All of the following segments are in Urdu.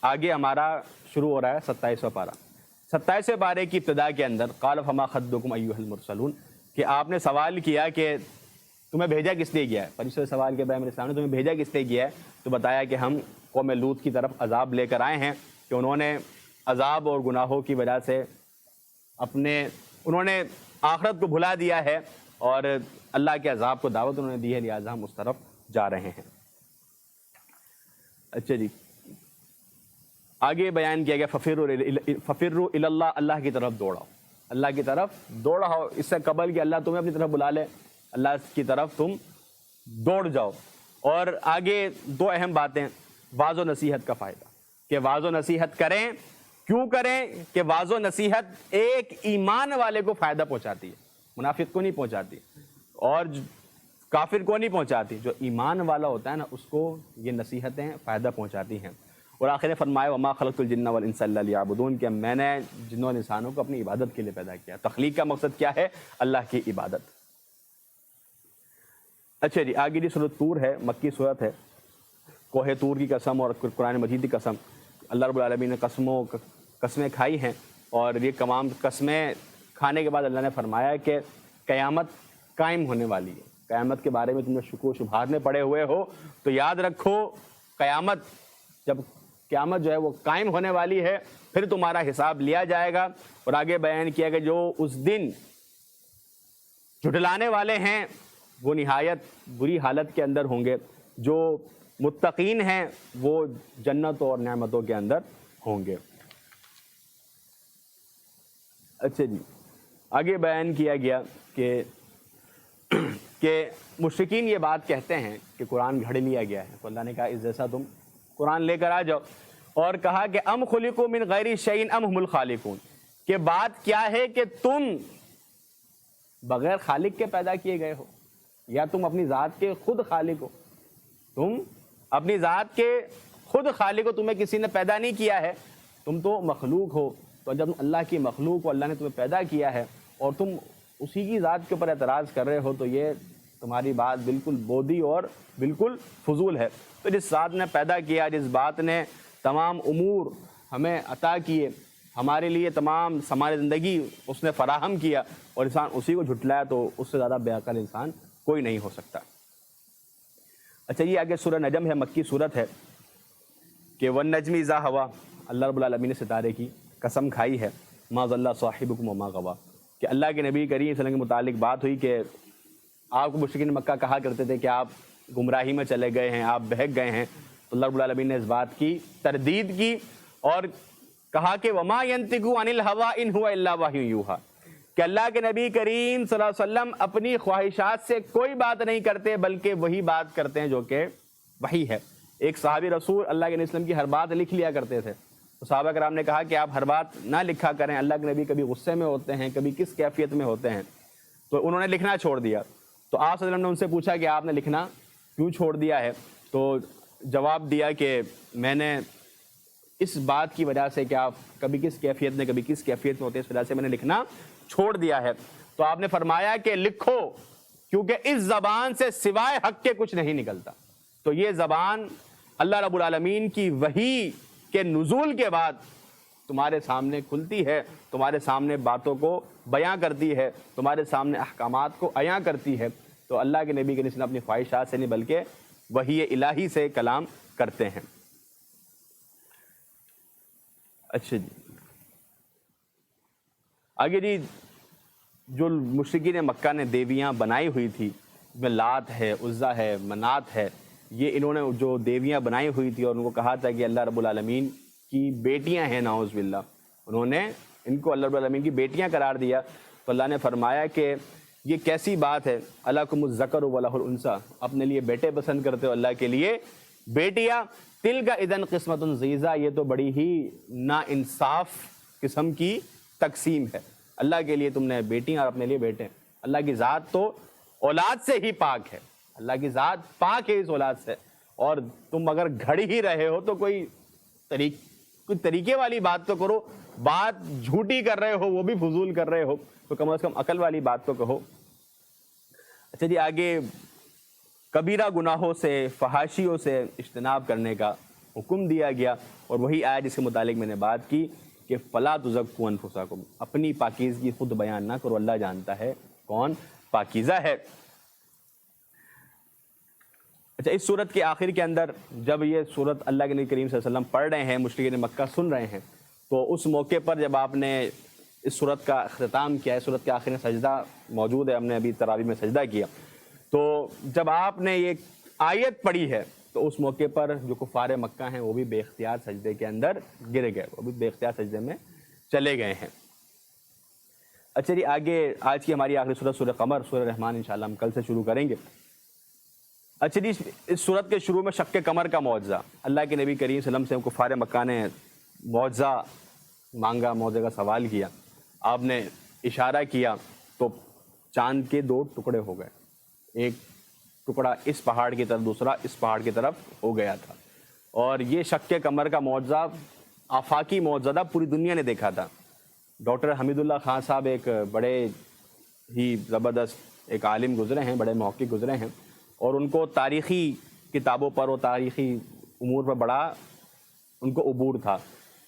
آگے ہمارا شروع ہو رہا ہے 27واں پارہ۔ 27ویں پارے کی ابتدا کے اندر قال فما خطبکم ایھا المرسلون، کہ آپ نے سوال کیا کہ تمہیں بھیجا کس لیے گیا ہے، فرشتوں سے سوال کیا پیغمبر علیہ السلام نے تمہیں بھیجا کس لیے گیا ہے، تو بتایا کہ ہم قوم لوط کی طرف عذاب لے کر آئے ہیں کہ انہوں نے عذاب اور گناہوں کی وجہ سے انہوں نے آخرت کو بھلا دیا ہے اور اللہ کے عذاب کو دعوت انہوں نے دی ہے، لہٰذا ہم اس طرف جا رہے ہیں۔ اچھا جی، آگے بیان کیا گیا ففروا الی اللہ، اللہ کی طرف دوڑاؤ، اللہ کی طرف دوڑاؤ۔ اس سے قبل کہ اللہ تمہیں اپنی طرف بلا لے، اللہ کی طرف تم دوڑ جاؤ۔ اور آگے دو اہم باتیں، واعظ و نصیحت کا فائدہ، کہ واعظ و نصیحت کریں، کیوں کریں کہ واعظ و نصیحت ایک ایمان والے کو فائدہ پہنچاتی ہے، منافق کو نہیں پہنچاتی اور کافر کو نہیں پہنچاتی، جو ایمان والا ہوتا ہے نا اس کو یہ نصیحتیں فائدہ پہنچاتی ہیں۔ اور آخر فرمایا وما خلقت الجن والانس الا لیعبدون، کہ میں نے جنوں اور انسانوں کو اپنی عبادت کے لیے پیدا کیا۔ تخلیق کا مقصد کیا ہے؟ اللہ کی عبادت۔ اچھا جی، آگے جی سورۃ طور ہے، مکی سورت ہے۔ کوہ طور کی قسم اور قرآن مجید کی قسم، اللہ رب العالمین نے قسمیں کھائی ہیں، اور یہ تمام قسمیں کھانے کے بعد اللہ نے فرمایا کہ قیامت قائم ہونے والی ہے۔ قیامت کے بارے میں تم نے شکوک و شبہات میں پڑے ہوئے ہو تو یاد رکھو، جب قیامت جو ہے وہ قائم ہونے والی ہے، پھر تمہارا حساب لیا جائے گا۔ اور آگے بیان کیا کہ جو اس دن جھٹلانے والے ہیں وہ نہایت بری حالت کے اندر ہوں گے، جو متقین ہیں وہ جنتوں اور نعمتوں کے اندر ہوں گے۔ اچھا جی، آگے بیان کیا گیا کہ مشرکین یہ بات کہتے ہیں کہ قرآن گھڑ لیا گیا ہے، تو اللہ نے کہا اس جیسا تم قرآن لے کر آ جاؤ، اور کہا کہ ام خلقوا من غیر شیء ام هم الخالقون، کہ بات کیا ہے کہ تم بغیر خالق کے پیدا کیے گئے ہو، یا تم اپنی ذات کے خود خالق ہو؟ تم اپنی ذات کے خود خالق ہو، تمہیں کسی نے پیدا نہیں کیا ہے، تم تو مخلوق ہو۔ تو جب اللہ کی مخلوق کو اللہ نے تمہیں پیدا کیا ہے اور تم اسی کی ذات کے اوپر اعتراض کر رہے ہو، تو یہ تمہاری بات بالکل بودی اور بالکل فضول ہے۔ تو جس ذات نے پیدا کیا، جس بات نے تمام امور ہمیں عطا کیے، ہمارے لیے تمام ہماری زندگی اس نے فراہم کیا، اور انسان اسی کو جھٹلایا، تو اس سے زیادہ بے عقل انسان کوئی نہیں ہو سکتا۔ اچھا یہ آگے سورہ نجم ہے، مکی صورت ہے، کہ والنجم اذا ہوا، اللہ رب العالمین نے ستارے کی قسم کھائی ہے، ما ضل صاحبکم وما غوا، کہ اللہ کے نبی کریم صلی اللہ علیہ وسلم کے متعلق بات ہوئی کہ آپ کو مشرکین مکہ کہا کرتے تھے کہ آپ گمراہی میں چلے گئے ہیں، آپ بہک گئے ہیں، تو اللہ رب العالمین نے اس بات کی تردید کی اور کہا کہ وما ينطق عن الهوى ان هو الا وحی یوحی، کہ اللہ کے نبی کریم صلی اللہ علیہ وسلم اپنی خواہشات سے کوئی بات نہیں کرتے، بلکہ وہی بات کرتے ہیں جو کہ وحی ہے۔ ایک صحابی رسول اللہ کے نبی وسلم کی ہر بات لکھ لیا کرتے تھے، تو صحابہ کرام نے کہا کہ آپ ہر بات نہ لکھا کریں، اللہ کے نبی کبھی غصے میں ہوتے ہیں، کبھی کس کیفیت میں ہوتے ہیں، تو انہوں نے لکھنا چھوڑ دیا۔ تو آپ صلی اللہ علیہ وسلم نے ان سے پوچھا کہ آپ نے لکھنا کیوں چھوڑ دیا ہے؟ تو جواب دیا کہ میں نے اس بات کی وجہ سے کہ آپ کبھی کس کیفیت میں کبھی کس کیفیت میں ہوتے ہیں، اس وجہ سے میں نے لکھنا چھوڑ دیا ہے۔ تو آپ نے فرمایا کہ لکھو، کیونکہ اس زبان سے سوائے حق کے کچھ نہیں نکلتا۔ تو یہ زبان اللہ رب العالمین کی وحی کے نزول کے بعد تمہارے سامنے کھلتی ہے، تمہارے سامنے باتوں کو بیاں کرتی ہے، تمہارے سامنے احکامات کو عیاں کرتی ہے۔ تو اللہ کے نبی کے نسل اپنی خواہشات سے نہیں بلکہ وحی الہی سے کلام کرتے ہیں۔ اچھا جی، آگے جی، جو مشرکین مکہ نے دیویاں بنائی ہوئی تھی، میں لات ہے، عزا ہے، منات ہے، یہ انہوں نے جو دیویاں بنائی ہوئی تھی اور ان کو کہا تھا کہ اللہ رب العالمین کی بیٹیاں ہیں، نعوذ باللہ، انہوں نے ان کو اللہ رب العالمین کی بیٹیاں قرار دیا۔ تو اللہ نے فرمایا کہ یہ کیسی بات ہے، الکم الذکر ولہ الانثی، اپنے لیے بیٹے پسند کرتے ہو، اللہ کے لیے بیٹیاں، تلک اذن قسمۃ ضیزہ، یہ تو بڑی ہی نا انصاف قسم کی تقسیم ہے۔ اللہ کے لیے تم نے بیٹیاں اور اپنے لیے بیٹے۔ اللہ کی ذات تو اولاد سے ہی پاک ہے، اللہ کی ذات پاک ہے اس اولاد سے، اور تم اگر گھڑ ہی رہے ہو تو کوئی طریقے والی بات تو کرو، بات جھوٹی کر رہے ہو وہ بھی فضول کر رہے ہو تو کم از کم عقل والی بات تو کہو۔ اچھا جی، آگے کبیرہ گناہوں سے، فحاشیوں سے اجتناب کرنے کا حکم دیا گیا، اور وہی آیت جس کے متعلق میں نے بات کی کہ فلا تزکوا انفسکم، اپنی پاکیزگی خود بیان نہ کرو، اللہ جانتا ہے کون پاکیزہ ہے۔ اچھا، اس صورت کے آخر کے اندر جب یہ صورت اللہ کے نبی کریم صلی اللہ علیہ وسلم پڑھ رہے ہیں، مشرکین مکہ سن رہے ہیں، تو اس موقع پر جب آپ نے اس صورت کا اختتام کیا ہے، صورت کے آخر میں سجدہ موجود ہے، ہم نے ابھی تراویح میں سجدہ کیا، تو جب آپ نے یہ آیت پڑھی ہے تو اس موقع پر جو کفار مکہ ہیں وہ بھی بے اختیار سجدے کے اندر گر گئے، وہ بھی بے اختیار سجدے میں چلے گئے ہیں۔ اچھا جی، آگے آج کی ہماری آخری صورت سورہ قمر، سورہ رحمان انشاءاللہ ہم کل سے شروع کریں گے۔ اچھا جی، اس صورت کے شروع میں شق قمر کا معجزہ، اللہ کے نبی کریم صلی اللہ علیہ وسلم سے کفار مکہ نے معجزہ مانگا، معجزے کا سوال کیا، آپ نے اشارہ کیا تو چاند کے 2 ٹکڑے ہو گئے، ایک ٹکڑا اس پہاڑ کی طرف، دوسرا اس پہاڑ کی طرف ہو گیا تھا، اور یہ شق قمر کا معجزہ آفاقی معجزہ تھا، پوری دنیا نے دیکھا تھا۔ ڈاکٹر حمید اللہ خان صاحب ایک بڑے ہی زبردست ایک عالم گزرے ہیں، بڑے محقق گزرے ہیں، اور ان کو تاریخی کتابوں پر اور تاریخی امور پر بڑا ان کو عبور تھا۔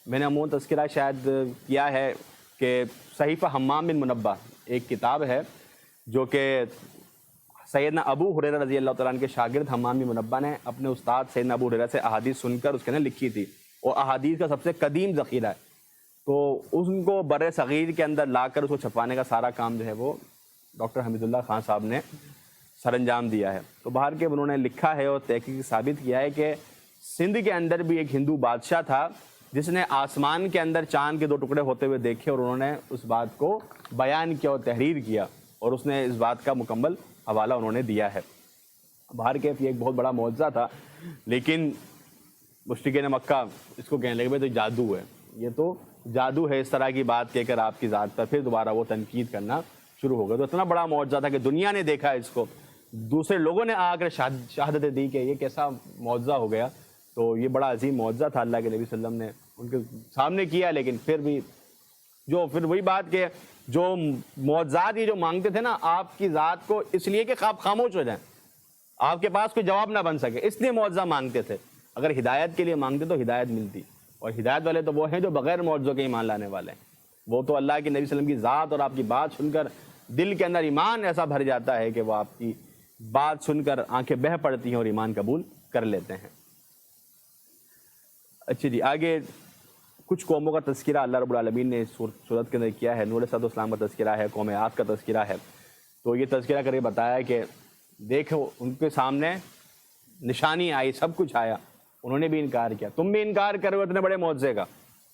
میں نے عموماً تذکرہ شاید کیا ہے کہ صحیفہ حمام بن منبہ ایک کتاب ہے جو کہ سیدنا ابو ہریرہ رضی اللہ تعالیٰ عنہ کے شاگرد حمام بن منبہ نے اپنے استاد سیدنا ابو ہریرہ سے احادیث سن کر اس کے اندر لکھی تھی، اور احادیث کا سب سے قدیم ذخیرہ ہے، تو ان کو بر صغیر کے اندر لا کر اس کو چھپانے کا سارا کام جو ہے وہ ڈاکٹر حمید اللہ خان صاحب نے سر انجام دیا ہے۔ تو باہر کے انہوں نے لکھا ہے اور تحقیق ثابت کیا ہے کہ سندھ کے اندر بھی ایک ہندو بادشاہ تھا جس نے آسمان کے اندر چاند کے 2 ٹکڑے ہوتے ہوئے دیکھے، اور انہوں نے اس بات کو بیان کیا اور تحریر کیا، اور اس نے اس بات کا مکمل حوالہ انہوں نے دیا ہے۔ باہر کے یہ ایک بہت بڑا معجزہ تھا، لیکن مشرکین مکہ اس کو کہنے لگے بھائی تو جادو ہے، یہ تو جادو ہے، اس طرح کی بات کہہ کر آپ کی ذات پر پھر دوبارہ وہ تنقید کرنا شروع ہو گیا۔ تو اتنا بڑا معجزہ تھا کہ دنیا نے دیکھا اس کو، دوسرے لوگوں نے آ کر شہادت دی کہ یہ کیسا معجزہ ہو گیا۔ تو یہ بڑا عظیم معجزہ تھا، اللہ کے نبی صلی اللہ علیہ وسلم نے ان کے سامنے کیا، لیکن پھر بھی پھر وہی بات کہ جو معجزات یہ جو مانگتے تھے نا آپ کی ذات کو، اس لیے کہ آپ خاموش ہو جائیں، آپ کے پاس کوئی جواب نہ بن سکے، اس لیے معجزہ مانگتے تھے۔ اگر ہدایت کے لیے مانگتے تو ہدایت ملتی، اور ہدایت والے تو وہ ہیں جو بغیر معجزوں کے ایمان لانے والے ہیں، وہ تو اللہ کے نبی صلی اللہ علیہ وسلم کی ذات اور آپ کی بات سن کر دل کے اندر ایمان ایسا بھر جاتا ہے کہ وہ آپ کی بات سن کر آنکھیں بہہ پڑتی ہیں اور ایمان قبول کر لیتے ہیں۔ اچھا جی، آگے کچھ قوموں کا تذکرہ اللہ رب العالمین نے صورت کے اندر کیا ہے۔ نوح علیہ السلام کا تذکرہ ہے، قوم عاد کا تذکرہ ہے، تو یہ تذکرہ کر کے بتایا کہ دیکھو ان کے سامنے نشانی آئی، سب کچھ آیا، انہوں نے بھی انکار کیا، تم بھی انکار کرو اتنے بڑے معجزے کا،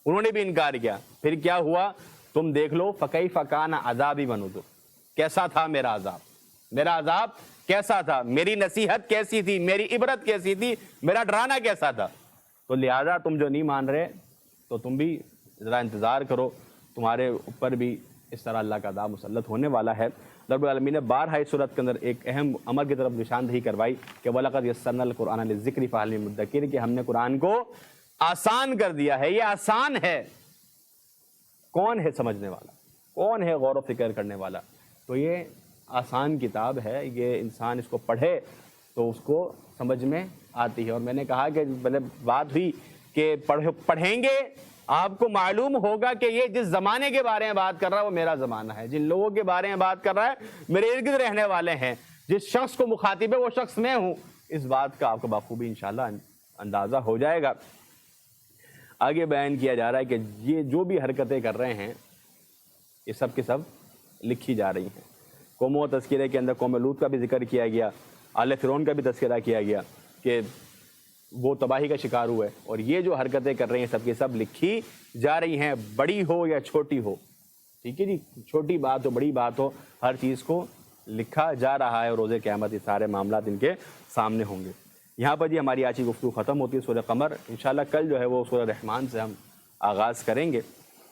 انہوں نے بھی انکار کیا، پھر کیا ہوا تم دیکھ لو، فکیف کان عذابی ونذر، کیسا تھا میرا عذاب، میرا عذاب کیسا تھا، میری نصیحت کیسی تھی، میری عبرت کیسی تھی، میرا ڈرانا کیسا تھا۔ تو لہذا تم جو نہیں مان رہے تو تم بھی ذرا انتظار کرو، تمہارے اوپر بھی اس طرح اللہ کا عذاب مسلط ہونے والا ہے۔ رب العالمین نے بارہا اس صورت کے اندر ایک اہم امر کی طرف نشاندہی کروائی کہ وَلَقَدْ يَسَّرْنَا الْقُرْآنَ لِلذِّكْرِ فَهَلْ مِن مُدَّكِرٍ، کہ ہم نے قرآن کو آسان کر دیا ہے، یہ آسان ہے، کون ہے سمجھنے والا، کون ہے غور و فکر کرنے والا؟ تو یہ آسان کتاب ہے، یہ انسان اس کو پڑھے تو اس کو سمجھ میں آتی ہے۔ اور میں نے کہا کہ بات ہوئی کہ پڑھیں گے آپ کو معلوم ہوگا کہ یہ جس زمانے کے بارے میں بات کر رہا ہے وہ میرا زمانہ ہے، جن لوگوں کے بارے میں بات کر رہا ہے میرے ارد گرد رہنے والے ہیں، جس شخص کو مخاطب ہے وہ شخص میں ہوں، اس بات کا آپ کو بخوبی انشاءاللہ اندازہ ہو جائے گا۔ آگے بیان کیا جا رہا ہے کہ یہ جو بھی حرکتیں کر رہے ہیں یہ سب کے سب لکھی جا رہی ہیں۔ قوم و تذکرے کے اندر قوم لوط کا بھی ذکر کیا گیا، آل فرعون کا بھی تذکرہ کیا گیا کہ وہ تباہی کا شکار ہوئے، اور یہ جو حرکتیں کر رہی ہیں سب کے سب لکھی جا رہی ہیں، بڑی ہو یا چھوٹی ہو، ٹھیک ہے جی، چھوٹی بات ہو بڑی بات ہو، ہر چیز کو لکھا جا رہا ہے، اور روز قیامت یہ سارے معاملات ان کے سامنے ہوں گے۔ یہاں پر جی ہماری آج کی گفتگو ختم ہوتی ہے سورہ قمر، انشاءاللہ کل جو ہے وہ سورہ رحمان سے ہم آغاز کریں گے۔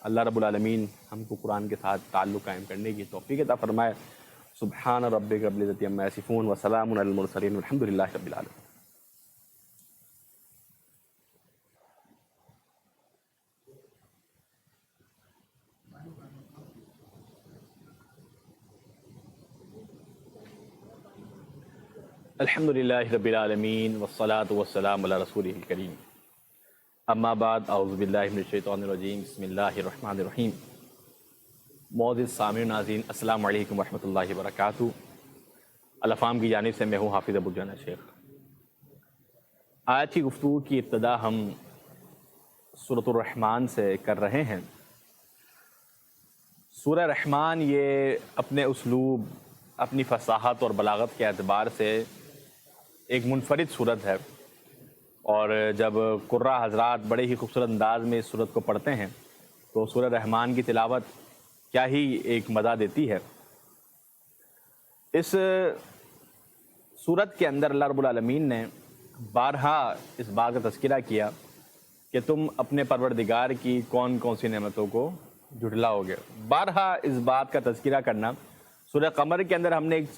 اللہ رب العالمین ہم کو قرآن کے ساتھ تعلق قائم کرنے کی توفیق عطا فرمائے۔ سبحان ربک رب العزۃ عما یصفون وسلام علی المرسلین والحمد للہ رب العالمین۔ الحمد للہ رب العالمین والصلاة والسلام علی رسولہ الکریم۔ اما بعد اعوذ باللہ من الشیطان الرجیم بسم اللہ الرحمن الرحیم معزز سامعین ناظرین السلام علیکم ورحمۃ اللہ وبرکاتہ۔ الافام کی جانب سے میں ہوں حافظ ابو الجنا شیخ۔ آج کی گفتگو کی ابتدا ہم سورۃ الرحمن سے کر رہے ہیں۔ سورہ رحمان یہ اپنے اسلوب، اپنی فصاحت اور بلاغت کے اعتبار سے ایک منفرد صورت ہے، اور جب قراء حضرات بڑے ہی خوبصورت انداز میں اس صورت کو پڑھتے ہیں تو سورہ رحمان کی تلاوت کیا ہی ایک مزہ دیتی ہے۔ اس صورت کے اندر اللہ رب العالمین نے بارہا اس بات کا تذکرہ کیا کہ تم اپنے پروردگار کی کون کون سی نعمتوں کو جھٹلاؤ گے۔ بارہا اس بات کا تذکرہ کرنا، سورہ قمر کے اندر ہم نے ایک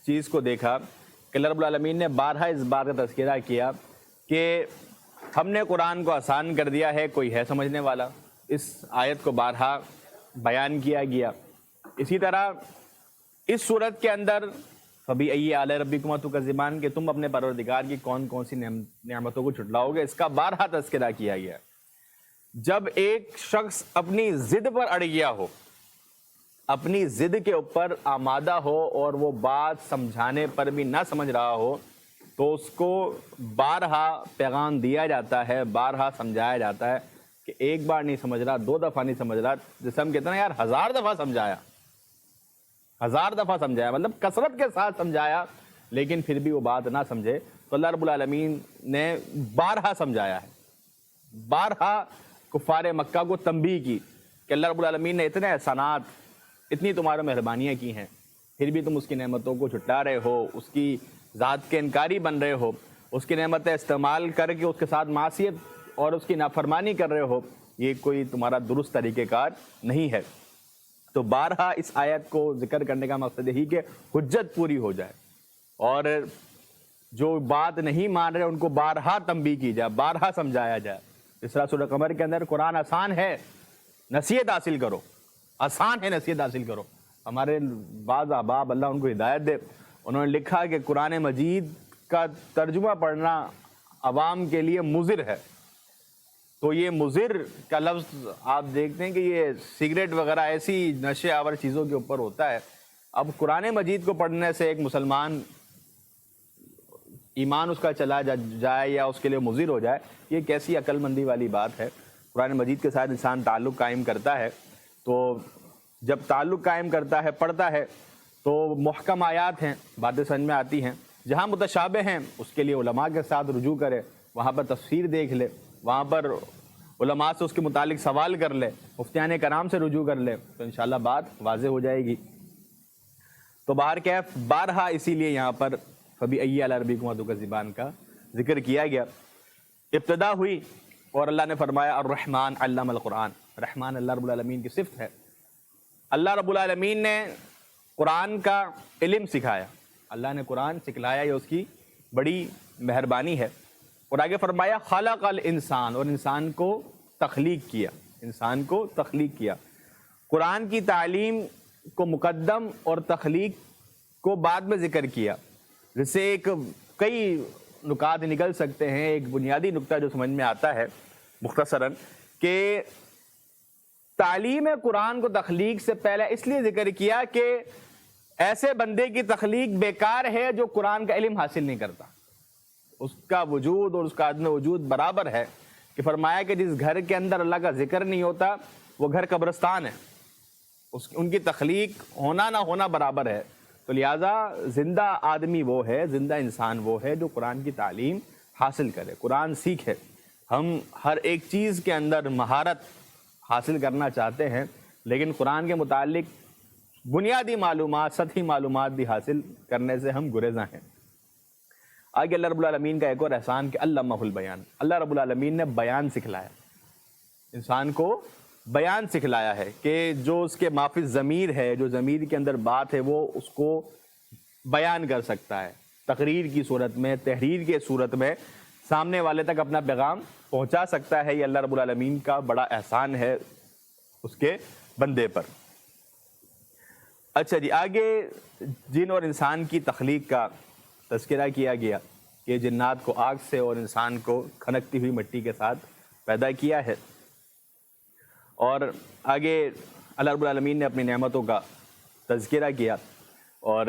چیز کو دیکھا کہ اللہ رب العالمین نے بارہا اس بات کا تذکرہ کیا کہ ہم نے قرآن کو آسان کر دیا ہے، کوئی ہے سمجھنے والا۔ اس آیت کو بارہا بیان کیا گیا۔ اسی طرح اس صورت کے اندر فَبِأَيِّ آلَاءِ رَبِّكُمَا تُكَذِّبَانِ کہ تم اپنے پروردگار کی کون کون سی نعمتوں کو جھٹلاؤ گے، اس کا بارہا تذکرہ کیا گیا۔ جب ایک شخص اپنی ضد پر اڑ گیا ہو، اپنی ضد کے اوپر آمادہ ہو اور وہ بات سمجھانے پر بھی نہ سمجھ رہا ہو تو اس کو بارہا پیغام دیا جاتا ہے، بارہا سمجھایا جاتا ہے کہ ایک بار نہیں سمجھ رہا، دو دفعہ نہیں سمجھ رہا، جیسے ہم کہتے ہیں یار 1000 دفعہ سمجھایا، 1000 دفعہ سمجھایا، مطلب کثرت کے ساتھ سمجھایا لیکن پھر بھی وہ بات نہ سمجھے، تو اللہ رب العالمین نے بارہا سمجھایا ہے۔ بارہا کفار مکہ کو تنبیہ کی کہ اللہ رب العالمین نے اتنے احسانات، اتنی تمہارے مہربانیاں کی ہیں، پھر بھی تم اس کی نعمتوں کو جھٹلا رہے ہو، اس کی ذات کے انکاری بن رہے ہو، اس کی نعمتیں استعمال کر کے اس کے ساتھ معصیت اور اس کی نافرمانی کر رہے ہو، یہ کوئی تمہارا درست طریقہ کار نہیں ہے۔ تو بارہا اس آیت کو ذکر کرنے کا مقصد یہی کہ حجت پوری ہو جائے، اور جو بات نہیں مان رہے ان کو بارہا تنبیہ کی جائے، بارہا سمجھایا جائے۔ اس طرح سورہ قمر کے اندر قرآن آسان ہے، نصیحت حاصل کرو، آسان ہے نصیحت حاصل کرو۔ ہمارے بعض احباب اللہ ان کو ہدایت دے، انہوں نے لکھا کہ قرآن مجید کا ترجمہ پڑھنا عوام کے لیے مضر ہے۔ تو یہ مضر کا لفظ آپ دیکھتے ہیں کہ یہ سگریٹ وغیرہ ایسی نشے آور چیزوں کے اوپر ہوتا ہے۔ اب قرآن مجید کو پڑھنے سے ایک مسلمان ایمان اس کا چلا جائے یا اس کے لیے مضر ہو جائے، یہ کیسی عقل مندی والی بات ہے۔ قرآن مجید کے ساتھ انسان تعلق قائم کرتا ہے، تو جب تعلق قائم کرتا ہے، پڑھتا ہے تو محکم آیات ہیں، باتیں سمجھ میں آتی ہیں۔ جہاں متشابہ ہیں اس کے لیے علماء کے ساتھ رجوع کرے، وہاں پر تفسیر دیکھ لے، وہاں پر علماء سے اس کے متعلق سوال کر لے، مفتیان کرام سے رجوع کر لے، تو انشاءاللہ بات واضح ہو جائے گی۔ تو بہرکیف بارہا اسی لیے یہاں پر فَبِأَيِّ آلَاءِ رَبِّكُمَا تُكَذِّبَانِ کا ذکر کیا گیا۔ ابتدا ہوئی اور اللہ نے فرمایا الرحمن علم القرآن۔ رحمان اللہ رب العالمین کی صفت ہے۔ اللہ رب العالمین نے قرآن کا علم سکھایا، اللہ نے قرآن سکھلایا، یہ اس کی بڑی مہربانی ہے۔ اور آگے فرمایا خلق الانسان، اور انسان کو تخلیق کیا، انسان کو تخلیق کیا۔ قرآن کی تعلیم کو مقدم اور تخلیق کو بعد میں ذکر کیا، جس سے کئی نکات نکل سکتے ہیں۔ ایک بنیادی نکتہ جو سمجھ میں آتا ہے مختصراً کہ تعلیم قرآن کو تخلیق سے پہلے اس لیے ذکر کیا کہ ایسے بندے کی تخلیق بیکار ہے جو قرآن کا علم حاصل نہیں کرتا، اس کا وجود اور اس کا عدم وجود برابر ہے۔ کہ فرمایا کہ جس گھر کے اندر اللہ کا ذکر نہیں ہوتا وہ گھر قبرستان ہے، ان کی تخلیق ہونا نہ ہونا برابر ہے۔ تو لہٰذا زندہ آدمی وہ ہے، زندہ انسان وہ ہے جو قرآن کی تعلیم حاصل کرے، قرآن سیکھے۔ ہم ہر ایک چیز کے اندر مہارت حاصل کرنا چاہتے ہیں، لیکن قرآن کے متعلق بنیادی معلومات، سطحی معلومات بھی حاصل کرنے سے ہم گریزاں ہیں۔ آگے اللہ رب العالمین کا ایک اور احسان کہ علمہ البیان، اللہ رب العالمین نے بیان سکھلایا، انسان کو بیان سکھلایا ہے کہ جو اس کے مافی ضمیر ہے، جو ضمیر کے اندر بات ہے، وہ اس کو بیان کر سکتا ہے، تقریر کی صورت میں، تحریر کی صورت میں سامنے والے تک اپنا پیغام پہنچا سکتا ہے۔ یہ اللہ رب العالمین کا بڑا احسان ہے اس کے بندے پر۔ اچھا جی، آگے جن اور انسان کی تخلیق کا تذکرہ کیا گیا کہ جنات کو آگ سے اور انسان کو کھنکتی ہوئی مٹی کے ساتھ پیدا کیا ہے۔ اور آگے اللہ رب العالمین نے اپنی نعمتوں کا تذکرہ کیا، اور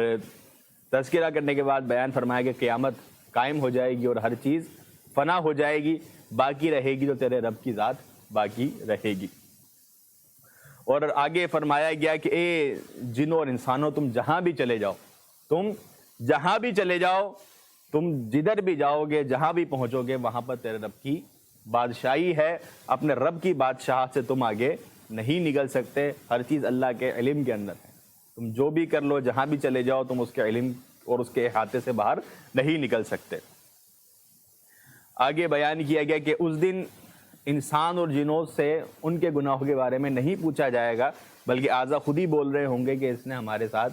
تذکرہ کرنے کے بعد بیان فرمایا کہ قیامت قائم ہو جائے گی اور ہر چیز فنا ہو جائے گی، باقی رہے گی تو تیرے رب کی ذات باقی رہے گی۔ اور آگے فرمایا گیا کہ اے جنوں اور انسانوں، تم جہاں بھی چلے جاؤ، تم جہاں بھی چلے جاؤ، تم جدھر بھی جاؤ گے، جہاں بھی پہنچو گے، وہاں پر تیرے رب کی بادشاہی ہے۔ اپنے رب کی بادشاہ سے تم آگے نہیں نکل سکتے، ہر چیز اللہ کے علم کے اندر ہے۔ تم جو بھی کر لو، جہاں بھی چلے جاؤ، تم اس کے علم اور اس کے احاطے سے باہر نہیں نکل سکتے۔ آگے بیان کیا گیا کہ اس دن انسان اور جنوں سے ان کے گناہوں کے بارے میں نہیں پوچھا جائے گا، بلکہ اعضا خود ہی بول رہے ہوں گے کہ اس نے ہمارے ساتھ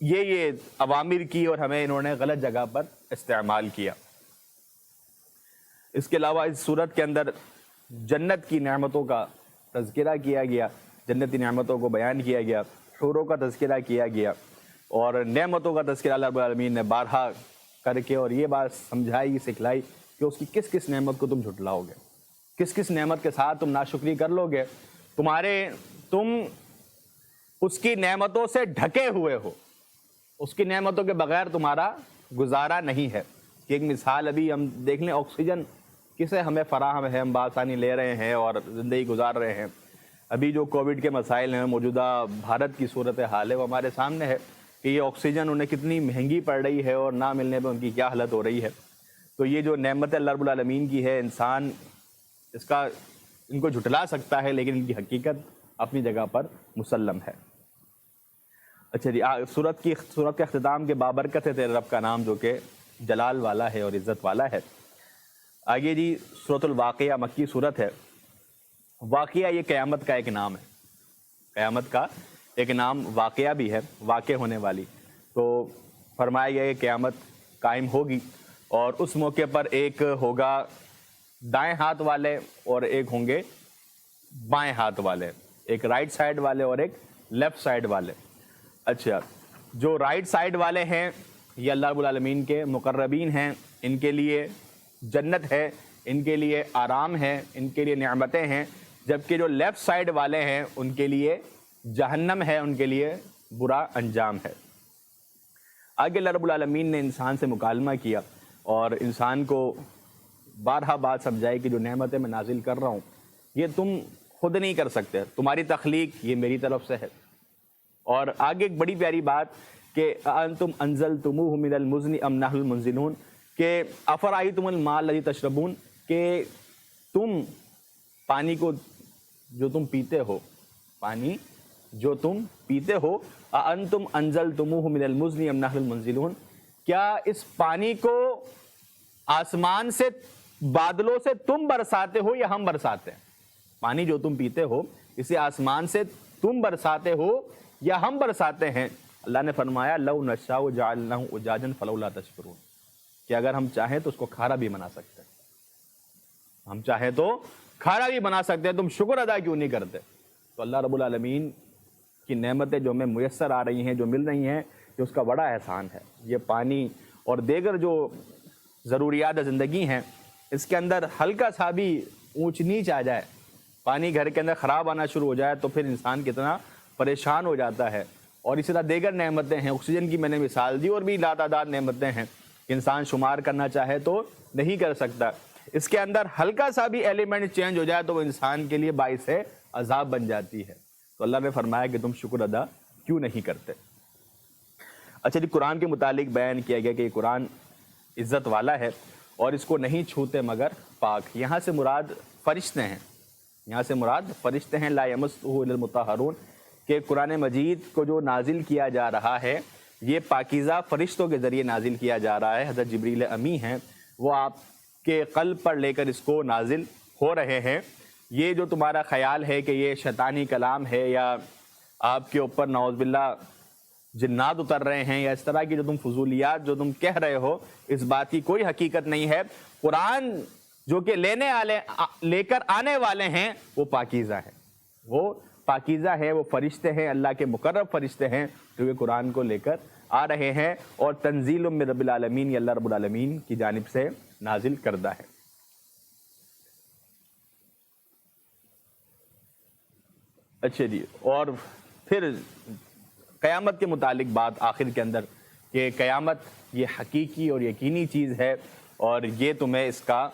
یہ اوامر کی اور ہمیں انہوں نے غلط جگہ پر استعمال کیا۔ اس کے علاوہ اس صورت کے اندر جنت کی نعمتوں کا تذکرہ کیا گیا، جنتی نعمتوں کو بیان کیا گیا، حوروں کا تذکرہ کیا گیا، اور نعمتوں کا تذکرہ اللہ رب العالمین نے بارہا کر کے اور یہ بات سمجھائی سکھلائی کہ اس کی کس کس نعمت کو تم جھٹلاؤ گے، کس کس نعمت کے ساتھ تم ناشکری کر لو گے، تم اس کی نعمتوں سے ڈھکے ہوئے ہو، اس کی نعمتوں کے بغیر تمہارا گزارا نہیں ہے۔ کہ ایک مثال ابھی ہم دیکھ لیں، آکسیجن کسے ہمیں فراہم ہے، ہم بآسانی لے رہے ہیں اور زندگی گزار رہے ہیں۔ ابھی جو کووڈ کے مسائل ہیں، موجودہ بھارت کی صورتحال ہے، وہ ہمارے سامنے ہے کہ یہ آکسیجن انہیں کتنی مہنگی پڑ رہی ہے اور نہ ملنے پہ ان کی کیا حالت ہو رہی ہے۔ تو یہ جو نعمت اللہ رب العالمین کی ہے، انسان ان کو جھٹلا سکتا ہے، لیکن ان کی حقیقت اپنی جگہ پر مسلم ہے۔ اچھا جی، سورت کے اختتام کے بابرکت ہے تیرے رب کا نام، جو کہ جلال والا ہے اور عزت والا ہے۔ آگے جی سورۃ الواقعہ مکی سورت ہے۔ واقعہ یہ قیامت کا ایک نام ہے، قیامت کا ایک نام واقعہ بھی ہے، واقع ہونے والی۔ تو فرمایا گیا کہ قیامت قائم ہوگی، اور اس موقع پر ایک ہوگا دائیں ہاتھ والے اور ایک ہوں گے بائیں ہاتھ والے، ایک رائٹ سائڈ والے اور ایک لیفٹ سائڈ والے۔ اچھا، جو رائٹ سائڈ والے ہیں یہ اللہ رب العالمین کے مقربین ہیں، ان کے لیے جنت ہے، ان کے لیے آرام ہے، ان کے لیے نعمتیں ہیں، جبکہ جو لیفٹ سائڈ والے ہیں ان کے لیے جہنم ہے، ان کے لیے برا انجام ہے۔ آگے اللہ رب العالمین نے انسان سے مکالمہ کیا اور انسان کو بارہا بات سمجھائی کہ جو نعمتیں میں نازل کر رہا ہوں یہ تم خود نہیں کر سکتے، تمہاری تخلیق یہ میری طرف سے ہے۔ اور آگے ایک بڑی پیاری بات کہ انتم انزلتموہ من المزن ام نحن المنزلون، کہ افرأیتم الماء الذی تشربون، کہ تم پانی کو جو تم پیتے ہو، پانی جو تم پیتے ہو، انتم انزلتموہ من المزن ام نحن المنزلون، کیا اس پانی کو آسمان سے بادلوں سے تم برساتے ہو یا ہم برساتے ہیں؟ پانی جو تم پیتے ہو اسے آسمان سے تم برساتے ہو یا ہم برساتے ہیں؟ اللہ نے فرمایا لو نشاء جعلناہ اجاجا فلولا تشکرون، کہ اگر ہم چاہیں تو اس کو کھارا بھی بنا سکتے ہیں، ہم چاہیں تو کھارا بھی بنا سکتے ہیں، تم شکر ادا کیوں نہیں کرتے؟ تو اللہ رب العالمین کی نعمتیں جو ہمیں میسر آ رہی ہیں، جو مل رہی ہیں، یہ اس کا بڑا احسان ہے۔ یہ پانی اور دیگر جو ضروریات زندگی ہیں، اس کے اندر ہلکا سا بھی اونچ نیچ آ جائے، پانی گھر کے اندر خراب آنا شروع ہو جائے تو پھر انسان کتنا پریشان ہو جاتا ہے۔ اور اسی طرح دیگر نعمتیں ہیں، آکسیجن کی میں نے مثال دی، اور بھی لاتعداد نعمتیں ہیں، انسان شمار کرنا چاہے تو نہیں کر سکتا۔ اس کے اندر ہلکا سا بھی ایلیمنٹ چینج ہو جائے تو وہ انسان کے لیے باعث عذاب بن جاتی ہے۔ تو اللہ نے فرمایا کہ تم شکر ادا کیوں نہیں کرتے؟ اچھا جی، قرآن کے متعلق بیان کیا گیا کہ یہ قرآن عزت والا ہے اور اس کو نہیں چھوتے مگر پاک۔ یہاں سے مراد فرشتے ہیں، یہاں سے مراد فرشتے ہیں، لا یمسہ الا المطہرون، کہ قرآن مجید کو جو نازل کیا جا رہا ہے یہ پاکیزہ فرشتوں کے ذریعے نازل کیا جا رہا ہے۔ حضرت جبریل امی ہیں، وہ آپ کے قلب پر لے کر اس کو نازل ہو رہے ہیں۔ یہ جو تمہارا خیال ہے کہ یہ شیطانی کلام ہے یا آپ کے اوپر نعوذ باللہ جنات اتر رہے ہیں یا اس طرح کی جو تم فضولیات جو تم کہہ رہے ہو، اس بات کی کوئی حقیقت نہیں ہے۔ قرآن جو کہ لے کر آنے والے ہیں وہ پاکیزہ ہیں، وہ پاکیزہ ہے، وہ فرشتے ہیں، اللہ کے مقرب فرشتے ہیں جو کہ قرآن کو لے کر آ رہے ہیں، اور تنزیل من رب العالمین، یہ اللہ رب العالمین کی جانب سے نازل کردہ ہے۔ اچھا جی، اور پھر قیامت کے متعلق بات آخر کے اندر کہ قیامت یہ حقیقی اور یقینی چیز ہے، اور یہ تمہیں اس کا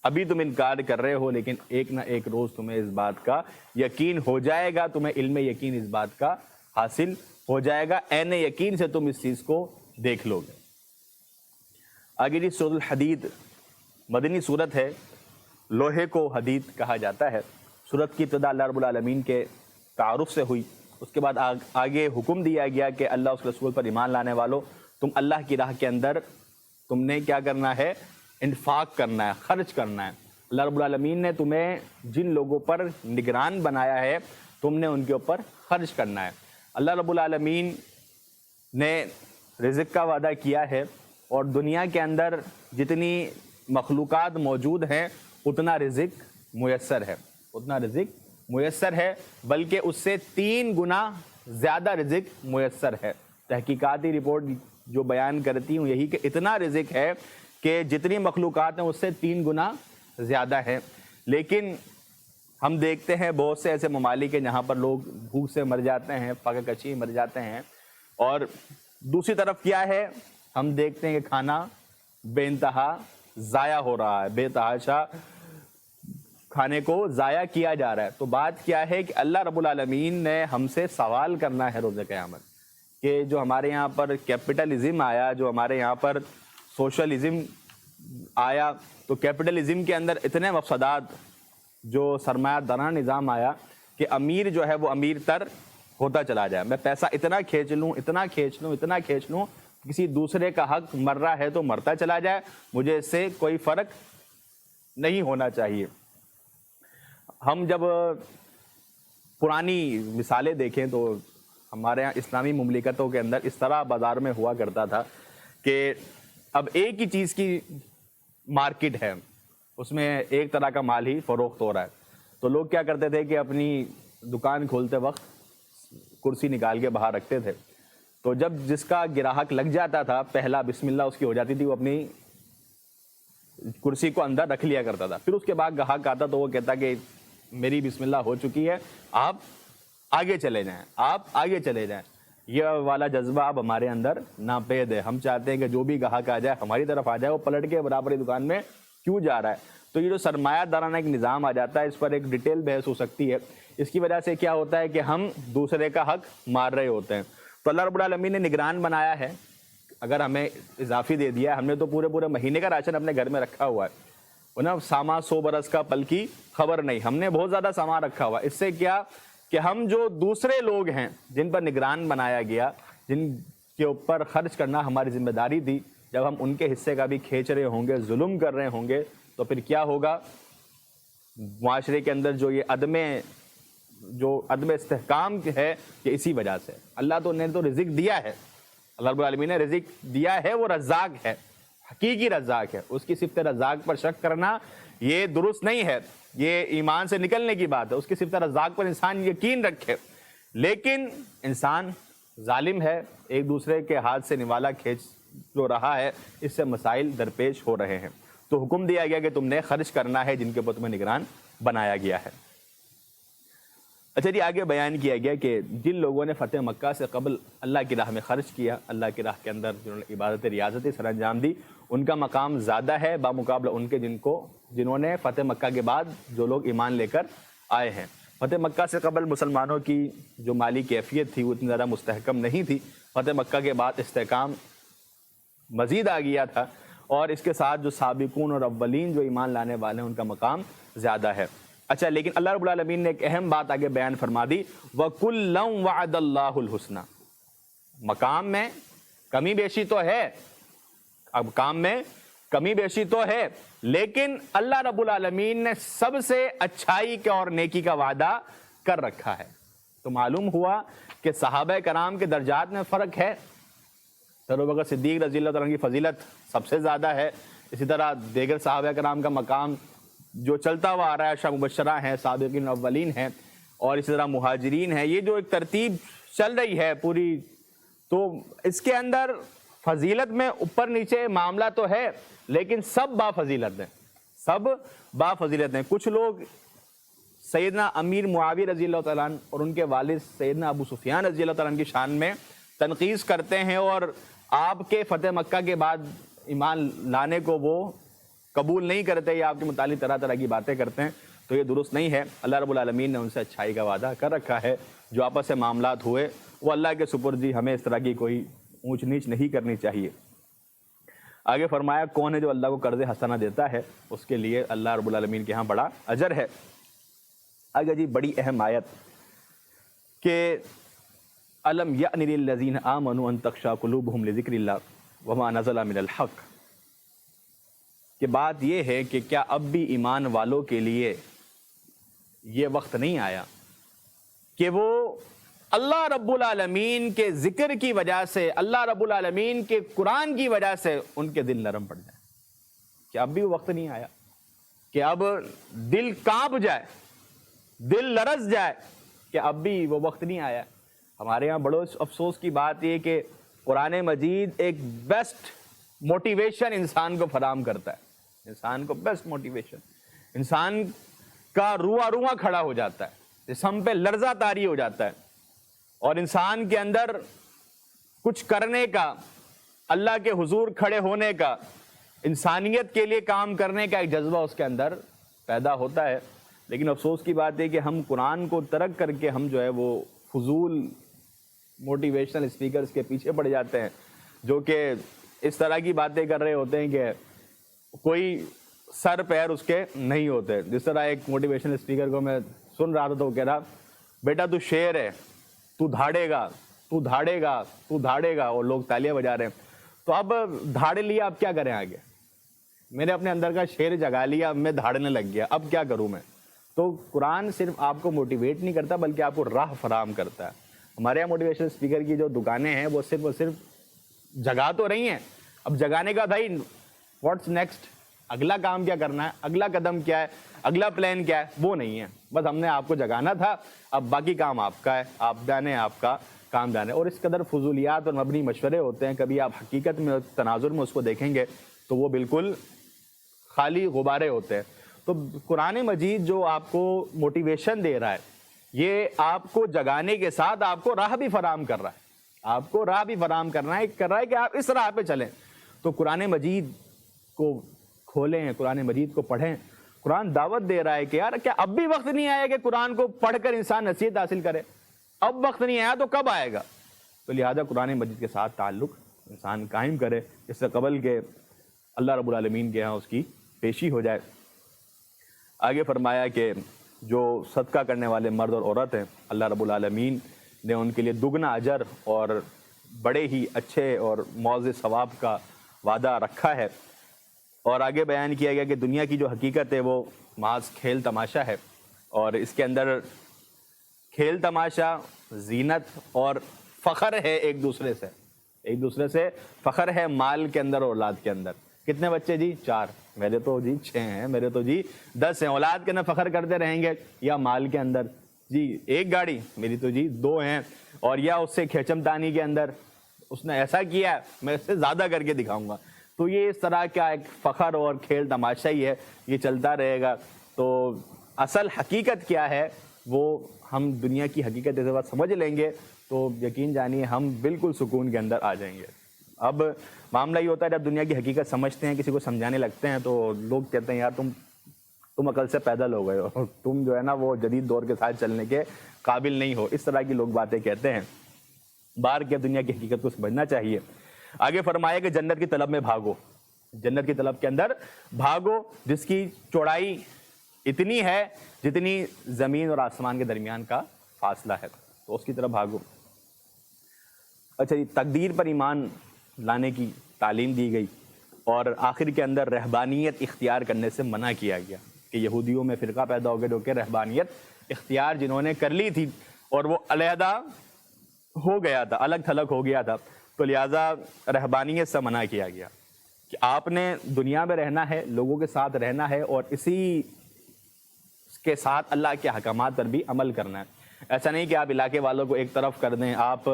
ابھی تم انکار کر رہے ہو، لیکن ایک نہ ایک روز تمہیں اس بات کا یقین ہو جائے گا، تمہیں علم یقین اس بات کا حاصل ہو جائے گا، عین یقین سے تم اس چیز کو دیکھ لو گے۔ آگے جی سورۃ الحدید مدنی صورت ہے، لوہے کو حدید کہا جاتا ہے۔ سورت کی ابتدا اللہ رب العالمین کے تعارف سے ہوئی، اس کے بعد آگے حکم دیا گیا کہ اللہ اس رسول پر ایمان لانے والوں، تم اللہ کی راہ کے اندر تم نے کیا کرنا ہے؟ انفاق کرنا ہے، خرچ کرنا ہے۔ اللہ رب العالمین نے تمہیں جن لوگوں پر نگران بنایا ہے، تم نے ان کے اوپر خرچ کرنا ہے۔ اللہ رب العالمین نے رزق کا وعدہ کیا ہے، اور دنیا کے اندر جتنی مخلوقات موجود ہیں اتنا رزق میسر ہے، اتنا رزق میسر ہے، بلکہ اس سے 3 گنا زیادہ رزق میسر ہے۔ تحقیقاتی رپورٹ جو بیان کرتی ہوں یہی کہ اتنا رزق ہے کہ جتنی مخلوقات ہیں اس سے 3 گنا زیادہ ہے۔ لیکن ہم دیکھتے ہیں بہت سے ایسے ممالک ہیں جہاں پر لوگ بھوک سے مر جاتے ہیں، فاقہ کشی مر جاتے ہیں، اور دوسری طرف کیا ہے؟ ہم دیکھتے ہیں کہ کھانا بے انتہا ضائع ہو رہا ہے، بے تحاشا کھانے کو ضائع کیا جا رہا ہے۔ تو بات کیا ہے کہ اللہ رب العالمین نے ہم سے سوال کرنا ہے روز قیامت کہ جو ہمارے یہاں پر کیپٹلزم آیا، جو ہمارے یہاں پر سوشلزم آیا، تو کیپٹلزم کے اندر اتنے مفسدات، جو سرمایہ دارانہ نظام آیا کہ امیر جو ہے وہ امیر تر ہوتا چلا جائے، میں پیسہ اتنا کھینچ لوں، اتنا کھینچ لوں، اتنا کھینچ لوں، کسی دوسرے کا حق مر رہا ہے تو مرتا چلا جائے، مجھے اس سے کوئی فرق نہیں ہونا چاہیے۔ ہم جب پرانی مثالیں دیکھیں تو ہمارے یہاں اسلامی مملکتوں کے اندر اس طرح بازار میں ہوا کرتا تھا کہ اب ایک ہی چیز کی مارکیٹ ہے، اس میں ایک طرح کا مال ہی فروخت ہو رہا ہے، تو لوگ کیا کرتے تھے کہ اپنی دکان کھولتے وقت کرسی نکال کے باہر رکھتے تھے، تو جب جس کا گراہک لگ جاتا تھا پہلا بسم اللہ اس کی ہو جاتی تھی، وہ اپنی کرسی کو اندر رکھ لیا کرتا تھا۔ پھر اس کے بعد گاہک آتا تو وہ کہتا کہ میری بسم اللہ ہو چکی ہے، آپ آگے چلے جائیں، آپ آگے چلے جائیں۔ یہ والا جذبہ اب ہمارے اندر ناپید ہے، ہم چاہتے ہیں کہ جو بھی گاہک آ جائے ہماری طرف آ جائے، وہ پلٹ کے برابری دکان میں کیوں جا رہا ہے۔ تو یہ جو سرمایہ دارانہ ایک نظام آ جاتا ہے، اس پر ایک ڈیٹیل بحث ہو سکتی ہے۔ اس کی وجہ سے کیا ہوتا ہے کہ ہم دوسرے کا حق مار رہے ہوتے ہیں۔ تو اللہ رب العالمین نے نگران بنایا ہے، اگر ہمیں اضافی دے دیا ہے، ہم نے تو پورے مہینے کا راشن اپنے گھر میں رکھا ہوا ہے، نا ساما 100 برس کا پل کی خبر نہیں، ہم نے بہت زیادہ سامان رکھا ہوا ہے۔ اس سے کیا کہ ہم جو دوسرے لوگ ہیں جن پر نگران بنایا گیا، جن کے اوپر خرچ کرنا ہماری ذمہ داری تھی، جب ہم ان کے حصے کا بھی کھینچ رہے ہوں گے، ظلم کر رہے ہوں گے، تو پھر کیا ہوگا؟ معاشرے کے اندر جو عدم استحکام ہے، یہ اسی وجہ سے۔ اللہ نے تو رزق دیا ہے، اللہ رب العالمین نے رزق دیا ہے، وہ رزاق ہے، حقیقی رزاق ہے، اس کی صفت رزاق پر شک کرنا یہ درست نہیں ہے، یہ ایمان سے نکلنے کی بات ہے۔ اس کی صفت رزاق پر انسان یقین رکھے، لیکن انسان ظالم ہے، ایک دوسرے کے ہاتھ سے نوالا کھینچ جو رہا ہے، اس سے مسائل درپیش ہو رہے ہیں۔ تو حکم دیا گیا کہ تم نے خرچ کرنا ہے جن کے اوپر تمہیں نگران بنایا گیا ہے۔ اچھا جی، آگے بیان کیا گیا کہ جن لوگوں نے فتح مکہ سے قبل اللہ کی راہ میں خرچ کیا، اللہ کی راہ کے اندر جنہوں نے عبادت ریاضتی سر انجام دی، ان کا مقام زیادہ ہے بامقابلہ ان کے جنہوں نے فتح مکہ کے بعد جو لوگ ایمان لے کر آئے ہیں۔ فتح مکہ سے قبل مسلمانوں کی جو مالی کیفیت تھی وہ اتنی زیادہ مستحکم نہیں تھی، فتح مکہ کے بعد استحکام مزید آ گیا تھا، اور اس کے ساتھ جو سابقون اور اولین جو ایمان لانے والے ہیں ان کا مقام زیادہ ہے۔ اچھا، لیکن اللہ رب العالمین نے ایک اہم بات آگے بیان فرما دی، وَكُلًّا وَعَدَ اللَّهُ الْحُسْنَى۔ مقام میں کمی بیشی تو ہے، اب کام میں کمی بیشی تو ہے، لیکن اللہ رب العالمین نے سب سے اچھائی کا اور نیکی کا وعدہ کر رکھا ہے۔ تو معلوم ہوا کہ صحابہ کرام کے درجات میں فرق ہے، ابوبکر صدیق رضی اللہ عنہ کی فضیلت سب سے زیادہ ہے، اسی طرح دیگر صحابہ کرام کا مقام جو چلتا ہوا آ رہا ہے، عشرہ مبشرہ ہیں، سابقین اولین ہیں، اور اسی طرح مہاجرین ہیں، یہ جو ایک ترتیب چل رہی ہے پوری، تو اس کے اندر فضیلت میں اوپر نیچے معاملہ تو ہے، لیکن سب با فضیلت ہیں، سب با فضیلت ہیں۔ کچھ لوگ سیدنا امیر معاویہ رضی اللہ تعالیٰ عنہ اور ان کے والد سیدنا ابو سفیان رضی اللہ تعالیٰ عنہ کی شان میں تنقیص کرتے ہیں اور آپ کے فتح مکہ کے بعد ایمان لانے کو وہ قبول نہیں کرتے یا آپ کے متعلق طرح طرح کی باتیں کرتے ہیں، تو یہ درست نہیں ہے۔ اللہ رب العالمین نے ان سے اچھائی کا وعدہ کر رکھا ہے۔ جو آپس سے معاملات ہوئے وہ اللہ کے سپرد، ہمیں اس طرح کی کوئی اونچ نیچ نہیں کرنی چاہیے۔ آگے فرمایا کون ہے جو اللہ کو قرض حسنہ دیتا ہے، اس کے لیے اللہ رب العالمین کے ہاں بڑا اجر ہے۔ آگے جی بڑی اہم آیت کہ الم یأن للذین آمنوا ان تخشع قلوبہم لذکر اللہ وما نزل من الحق، کہ بات یہ ہے کہ کیا اب بھی ایمان والوں کے لیے یہ وقت نہیں آیا کہ وہ اللہ رب العالمین کے ذکر کی وجہ سے، اللہ رب العالمین کے قرآن کی وجہ سے ان کے دل نرم پڑ جائیں؟ کہ اب بھی وہ وقت نہیں آیا کہ اب دل کانپ جائے، دل لرز جائے؟ کہ اب بھی وہ وقت نہیں آیا؟ ہمارے ہاں بڑو افسوس کی بات یہ کہ قرآن مجید ایک بیسٹ موٹیویشن انسان کو فراہم کرتا ہے، انسان کو بیسٹ موٹیویشن، انسان کا رواں رواں کھڑا ہو جاتا ہے، جسم پہ لرزہ طاری ہو جاتا ہے، اور انسان کے اندر کچھ کرنے کا، اللہ کے حضور کھڑے ہونے کا، انسانیت کے لیے کام کرنے کا ایک جذبہ اس کے اندر پیدا ہوتا ہے۔ لیکن افسوس کی بات ہے کہ ہم قرآن کو ترک کر کے ہم جو ہے وہ فضول موٹیویشنل اسپیکرز کے پیچھے پڑ جاتے ہیں، جو کہ اس طرح کی باتیں کر رہے ہوتے ہیں کہ کوئی سر پیر اس کے نہیں ہوتے۔ جس طرح ایک موٹیویشنل اسپیکر کو میں سن رہا تھا تو وہ کہہ رہا، بیٹا تو شیر ہے، تو دھاڑے گا، تو دھاڑے گا، تو دھاڑے گا، اور لوگ تالیاں بجا رہے ہیں۔ تو اب دھاڑے لیا، اب کیا کریں آگے؟ میں نے اپنے اندر کا شیر جگا لیا، اب میں دھاڑنے لگ گیا، اب کیا کروں میں؟ تو قرآن صرف آپ کو موٹیویٹ نہیں کرتا بلکہ آپ کو راہ فراہم کرتا ہے۔ ہمارے یہاں موٹیویشنل اسپیکر کی جو دکانیں ہیں وہ صرف جگا تو رہی ہیں، اب جگانے کا بھائی واٹس نیکسٹ، اگلا کام کیا کرنا ہے، اگلا قدم کیا ہے، اگلا پلان کیا ہے، وہ نہیں ہے۔ بس ہم نے آپ کو جگانا تھا، اب باقی کام آپ کا ہے، آپ جانے آپ کا کام جانے۔ اور اس قدر فضولیات اور مبنی مشورے ہوتے ہیں، کبھی آپ حقیقت میں تناظر میں اس کو دیکھیں گے تو وہ بالکل خالی غبارے ہوتے ہیں۔ تو قرآن مجید جو آپ کو موٹیویشن دے رہا ہے، یہ آپ کو جگانے کے ساتھ آپ کو راہ بھی فراہم کر رہا ہے، آپ کو راہ بھی فراہم کر رہا ہے کہ آپ اس راہ پہ چلیں۔ تو قرآن مجید کو کھولیں، قرآن مجید کو پڑھیں۔ قرآن دعوت دے رہا ہے کہ یار کیا اب بھی وقت نہیں آیا کہ قرآن کو پڑھ کر انسان نصیحت حاصل کرے؟ اب وقت نہیں آیا تو کب آئے گا؟ تو لہذا قرآن مجید کے ساتھ تعلق انسان قائم کرے، اس سے قبل کہ اللہ رب العالمین کے ہاں اس کی پیشی ہو جائے۔ آگے فرمایا کہ جو صدقہ کرنے والے مرد اور عورت ہیں، اللہ رب العالمین نے ان کے لیے دگنا اجر اور بڑے ہی اچھے اور معزز ثواب کا وعدہ رکھا ہے۔ اور آگے بیان کیا گیا کہ دنیا کی جو حقیقت ہے وہ محض کھیل تماشا ہے، اور اس کے اندر کھیل تماشا، زینت اور فخر ہے ایک دوسرے سے فخر ہے مال کے اندر اور اولاد کے اندر۔ کتنے بچے جی؟ 4، میرے تو جی 6 ہیں، میرے تو جی 10 ہیں۔ اولاد کے اندر فخر کرتے رہیں گے یا مال کے اندر؟ جی 1 گاڑی، میری تو جی 2 ہیں، اور یا اس سے کھیچم تانی کے اندر اس نے ایسا کیا ہے میں اس سے زیادہ کر کے دکھاؤں گا۔ تو یہ اس طرح کا ایک فخر اور کھیل تماشا ہی ہے، یہ چلتا رہے گا۔ تو اصل حقیقت کیا ہے وہ ہم دنیا کی حقیقت اس بات سمجھ لیں گے تو یقین جانیے ہم بالکل سکون کے اندر آ جائیں گے۔ اب معاملہ یہ ہوتا ہے جب دنیا کی حقیقت سمجھتے ہیں، کسی کو سمجھانے لگتے ہیں تو لوگ کہتے ہیں یار تم عقل سے پیدل ہو گئے ہو، تم جو ہے نا وہ جدید دور کے ساتھ چلنے کے قابل نہیں ہو، اس طرح کی لوگ باتیں کہتے ہیں۔ باہر کے دنیا کی حقیقت کو سمجھنا چاہیے۔ آگے فرمایا کہ جنت کی طلب میں بھاگو، جنت کی طلب کے اندر بھاگو، جس کی چوڑائی اتنی ہے جتنی زمین اور آسمان کے درمیان کا فاصلہ ہے، تو اس کی طرف بھاگو۔ اچھا جی، تقدیر پر ایمان لانے کی تعلیم دی گئی، اور آخر کے اندر رہبانیت اختیار کرنے سے منع کیا گیا کہ یہودیوں میں فرقہ پیدا ہو گیا جو کہ رہبانیت اختیار جنہوں نے کر لی تھی اور وہ علیحدہ ہو گیا تھا، الگ تھلگ ہو گیا تھا، تو لہٰذا رہبانیت سے منع کیا گیا کہ آپ نے دنیا میں رہنا ہے، لوگوں کے ساتھ رہنا ہے، اور اسی کے ساتھ اللہ کے احکامات پر بھی عمل کرنا ہے۔ ایسا نہیں کہ آپ علاقے والوں کو ایک طرف کر دیں، آپ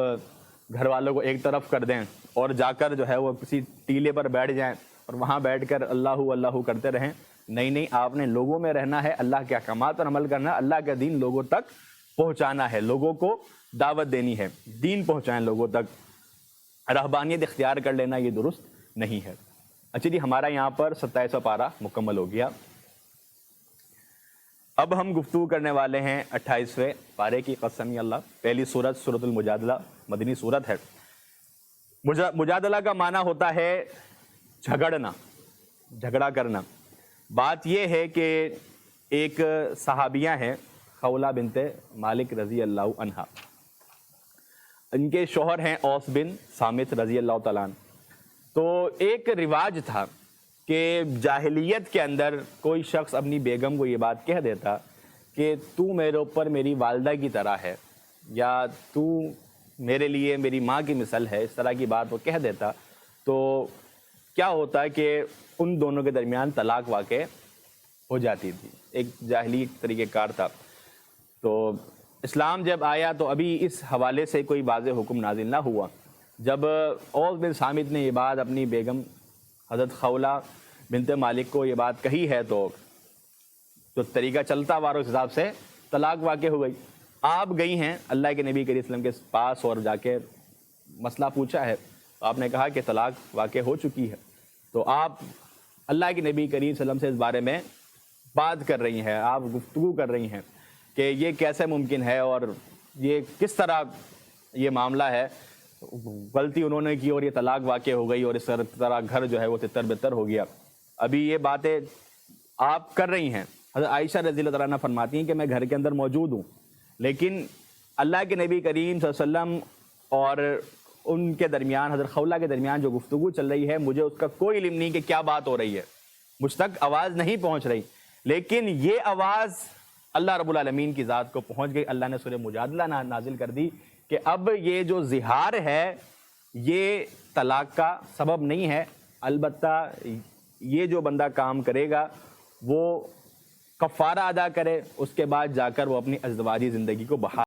گھر والوں کو ایک طرف کر دیں اور جا کر جو ہے وہ کسی ٹیلے پر بیٹھ جائیں اور وہاں بیٹھ کر اللہ اللہ کرتے رہیں۔ نہیں آپ نے لوگوں میں رہنا ہے، اللہ کے احکامات پر عمل کرنا ہے، اللہ کا دین لوگوں تک پہنچانا ہے، لوگوں کو دعوت دینی ہے، دین پہنچائیں لوگوں تک۔ رہبانیت اختیار کر لینا یہ درست نہیں ہے۔ اچھا جی، ہمارا یہاں پر 27واں پارہ مکمل ہو گیا۔ اب ہم گفتگو کرنے والے ہیں 28ویں پارے کی، قسم اللہ۔ پہلی سورت سورۃ المجادلہ مدنی سورت ہے۔ مجادلہ کا معنی ہوتا ہے جھگڑنا، جھگڑا کرنا۔ بات یہ ہے کہ ایک صحابیہ ہیں خولہ بنت مالک رضی اللہ عنہا، ان کے شوہر ہیں اوس بن صامت رضی اللہ تعالیٰ عنہ۔ تو ایک رواج تھا کہ جاہلیت کے اندر کوئی شخص اپنی بیگم کو یہ بات کہہ دیتا کہ تو میرے اوپر میری والدہ کی طرح ہے، یا تو میرے لیے میری ماں کی مثل ہے، اس طرح کی بات وہ کہہ دیتا، تو کیا ہوتا ہے کہ ان دونوں کے درمیان طلاق واقع ہو جاتی تھی۔ ایک جاہلی طریقہ کار تھا۔ تو اسلام جب آیا تو ابھی اس حوالے سے کوئی واضح حکم نازل نہ ہوا۔ جب اوس بن صامت نے یہ بات اپنی بیگم حضرت خولہ بنت مالک کو یہ بات کہی ہے، تو جو طریقہ چلتا وارو اس حساب سے طلاق واقع ہو گئی۔ آپ گئی ہیں اللہ کے نبی کریم صلی اللہ علیہ وسلم کے پاس اور جا کے مسئلہ پوچھا ہے، تو آپ نے کہا کہ طلاق واقع ہو چکی ہے۔ تو آپ اللہ کے نبی کریم صلی اللہ علیہ وسلم سے اس بارے میں بات کر رہی ہیں، آپ گفتگو کر رہی ہیں کہ یہ کیسے ممکن ہے اور یہ کس طرح یہ معاملہ ہے، غلطی انہوں نے کی اور یہ طلاق واقع ہو گئی اور اس طرح گھر جو ہے وہ تتر بتر ہو گیا۔ ابھی یہ باتیں آپ کر رہی ہیں۔ حضرت عائشہ رضی اللہ تعالیٰ عنہ فرماتی ہیں کہ میں گھر کے اندر موجود ہوں، لیکن اللہ کے نبی کریم صلی اللہ علیہ وسلم اور ان کے درمیان، حضرت خولہ کے درمیان جو گفتگو چل رہی ہے، مجھے اس کا کوئی علم نہیں کہ کیا بات ہو رہی ہے، مجھ تک آواز نہیں پہنچ رہی، لیکن یہ آواز اللہ رب العالمین کی ذات کو پہنچ گئی۔ اللہ نے سورہ مجادلہ نازل کر دی کہ اب یہ جو زہار ہے یہ طلاق کا سبب نہیں ہے، البتہ یہ جو بندہ کام کرے گا وہ کفارہ ادا کرے، اس کے بعد جا کر وہ اپنی ازدواجی زندگی کو بحال